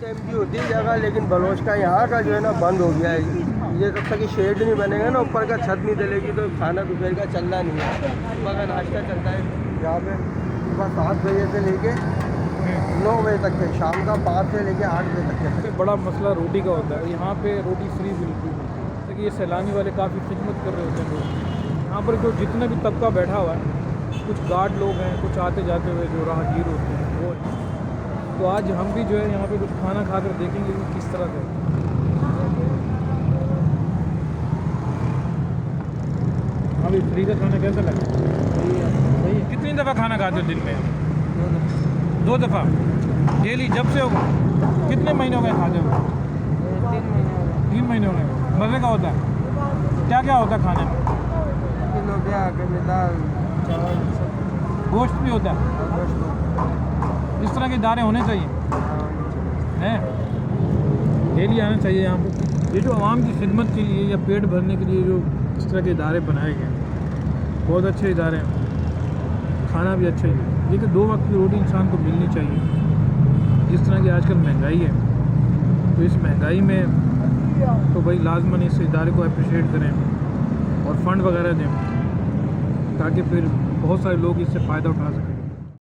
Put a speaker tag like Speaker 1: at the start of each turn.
Speaker 1: Time की होती है जगह, लेकिन बलोच का यहाँ का जो है ना बंद हो गया है। ये जब तक कि शेड नहीं बनेगा ना, ऊपर का छत नहीं डलेगी तो खाना दोपहर का चलना नहीं है। सुबह का नाश्ता चलता है यहाँ पे सुबह 7 बजे से लेके 9 बजे तक है, शाम का 5 से लेके 8 बजे तक है।
Speaker 2: बड़ा मसला रोटी का होता है। यहाँ पे रोटी फ्री बिल्कुल, क्योंकि ये सैलानी वाले काफ़ी खिदमत कर रहे होते हैं लोग। यहाँ पर जो जितना भी तबका बैठा हुआ है, कुछ गार्ड लोग हैं, कुछ आते जाते हुए जो राहगीर होते हैं वो हैं। तो आज हम भी जो है यहाँ पे कुछ खाना खा कर देखेंगे कि किस तरह का। अभी फ्री का खाना कैसा लगा? सही है। कितनी दफ़ा खाना खाते हो दिन में? 2 दफ़ा डेली? जब से होगा? कितने महीने हो गए खाते हो? 3 महीने हो गए। मज़े का होता है? क्या क्या होता है खाने में?
Speaker 1: दाल चावल
Speaker 2: गोश्त भी होता है? इस तरह के इदारे होने चाहिए हैं, डेली आना चाहिए यहाँ पर। ये जो आवाम की खिदमत के लिए या पेट भरने के लिए जो इस तरह के इदारे बनाए गए हैं, बहुत अच्छे इदारे हैं। खाना भी अच्छा ही है, लेकिन 2 वक्त की रोटी इंसान को मिलनी चाहिए। जिस तरह की आजकल महंगाई है, तो इस महंगाई में तो भाई लाजमन इस इदारे को अप्रिशिएट करें और फंड वगैरह दें, ताकि फिर बहुत सारे लोग इससे फ़ायदा उठा सकें।